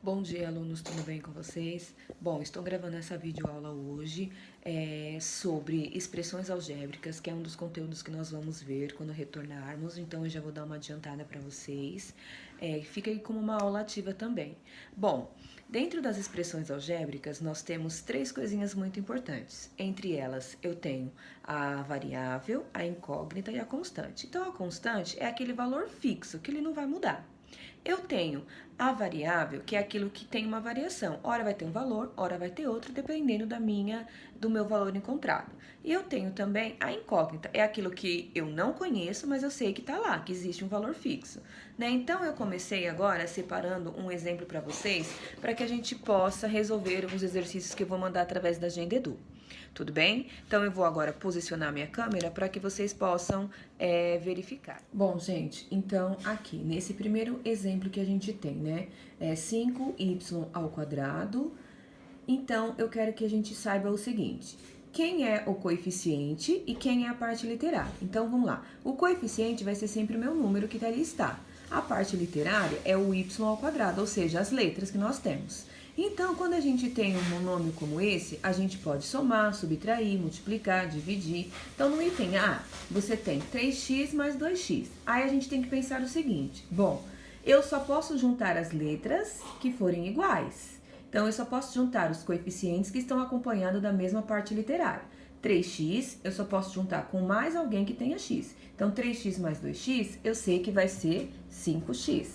Bom dia, alunos, tudo bem com vocês? Bom, estou gravando essa videoaula hoje sobre expressões algébricas, que é um dos conteúdos que nós vamos ver quando retornarmos, então eu já vou dar uma adiantada para vocês. Fica aí como uma aula ativa também. Bom, dentro das expressões algébricas, nós temos três coisinhas muito importantes. Entre elas, eu tenho a variável, a incógnita e a constante. Então, a constante é aquele valor fixo, que ele não vai mudar. Eu tenho a variável, que é aquilo que tem uma variação. Ora vai ter um valor, ora vai ter outro, dependendo do meu valor encontrado. E eu tenho também a incógnita, é aquilo que eu não conheço, mas eu sei que está lá, que existe um valor fixo. Né? Então, eu comecei agora separando um exemplo para vocês, para que a gente possa resolver os exercícios que eu vou mandar através da Agenda Edu. Tudo bem? Então, eu vou agora posicionar minha câmera para que vocês possam verificar. Bom, gente, então aqui, nesse primeiro exemplo que a gente tem, né? 5y ao quadrado. Então, eu quero que a gente saiba o seguinte: quem é o coeficiente e quem é a parte literária. Então, vamos lá. O coeficiente vai ser sempre o meu número que ali está. A parte literária é o y ao quadrado, ou seja, as letras que nós temos. Então, quando a gente tem um monômio como esse, a gente pode somar, subtrair, multiplicar, dividir. Então, no item A, você tem 3x mais 2x. Aí a gente tem que pensar o seguinte: bom, eu só posso juntar as letras que forem iguais. Então, eu só posso juntar os coeficientes que estão acompanhando da mesma parte literária. 3x, eu só posso juntar com mais alguém que tenha x. Então, 3x mais 2x, eu sei que vai ser 5x.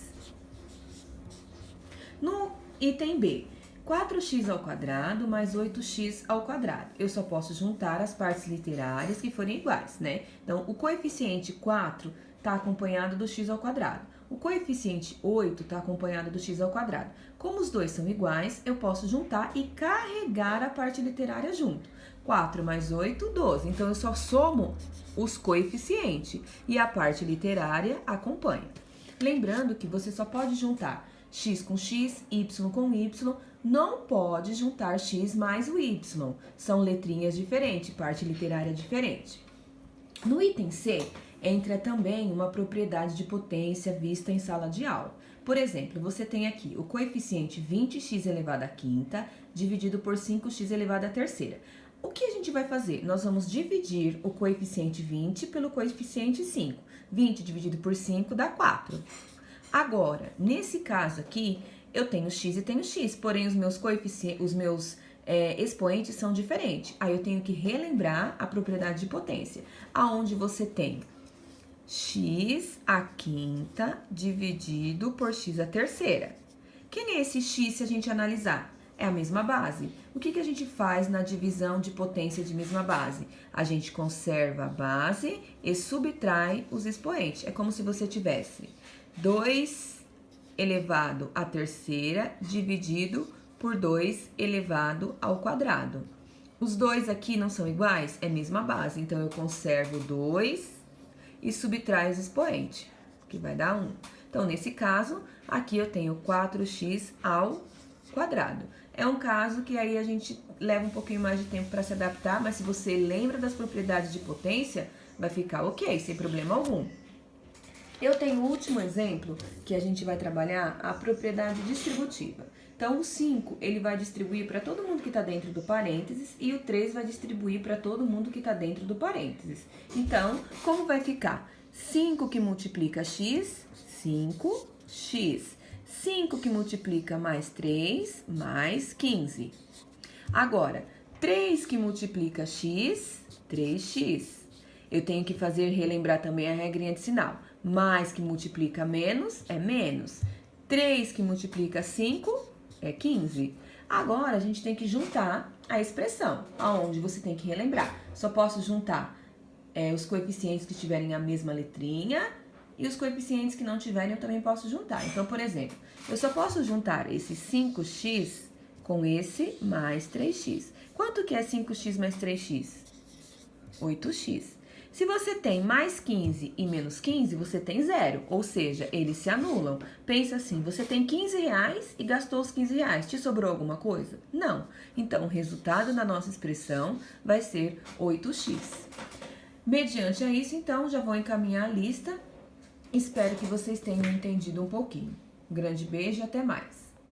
No item B, 4x ao quadrado mais 8x ao quadrado. Eu só posso juntar as partes literárias que forem iguais, né? Então, o coeficiente 4 está acompanhado do x ao quadrado. O coeficiente 8 está acompanhado do x ao quadrado. Como os dois são iguais, eu posso juntar e carregar a parte literária junto. 4 mais 8, 12. Então, eu só somo os coeficientes e a parte literária acompanha. Lembrando que você só pode juntar x com x, y com y, não pode juntar x mais o y. São letrinhas diferentes, parte literária diferente. No item C, entra também uma propriedade de potência vista em sala de aula. Por exemplo, você tem aqui o coeficiente 20x elevado à quinta dividido por 5x elevado à terceira. O que a gente vai fazer? Nós vamos dividir o coeficiente 20 pelo coeficiente 5. 20 dividido por 5 dá 4. Agora, nesse caso aqui, eu tenho x e tenho x, porém os meus expoentes são diferentes. Aí eu tenho que relembrar a propriedade de potência, aonde você tem x à quinta dividido por x à terceira. Quem é esse x se a gente analisar? É a mesma base. O que a gente faz na divisão de potência de mesma base? A gente conserva a base e subtrai os expoentes. É como se você tivesse 2 elevado à terceira dividido por 2 elevado ao quadrado. Os dois aqui não são iguais? É a mesma base. Então, eu conservo 2 e subtrai os expoentes, que vai dar 1. Então, nesse caso, aqui eu tenho 4x ao quadrado. É um caso que aí a gente leva um pouquinho mais de tempo para se adaptar, mas se você lembra das propriedades de potência, vai ficar ok, sem problema algum. Eu tenho o último exemplo que a gente vai trabalhar, a propriedade distributiva. Então, o 5, ele vai distribuir para todo mundo que está dentro do parênteses e o 3 vai distribuir para todo mundo que está dentro do parênteses. Então, como vai ficar? 5 que multiplica x, 5x. 5 que multiplica mais 3, mais 15. Agora, 3 que multiplica x, 3x. Eu tenho que fazer relembrar também a regrinha de sinal. Mais que multiplica menos é menos. 3 que multiplica 5 é 15. Agora, a gente tem que juntar a expressão, aonde você tem que relembrar. Só posso juntar os coeficientes que tiverem a mesma letrinha e os coeficientes que não tiverem eu também posso juntar. Então, por exemplo, eu só posso juntar esse 5x com esse mais 3x. Quanto que é 5x mais 3x? 8x. Se você tem mais 15 e menos 15, você tem 0, ou seja, eles se anulam. Pensa assim, você tem 15 reais e gastou os 15 reais, te sobrou alguma coisa? Não. Então, o resultado da nossa expressão vai ser 8x. Mediante a isso, então, já vou encaminhar a lista. Espero que vocês tenham entendido um pouquinho. Um grande beijo e até mais.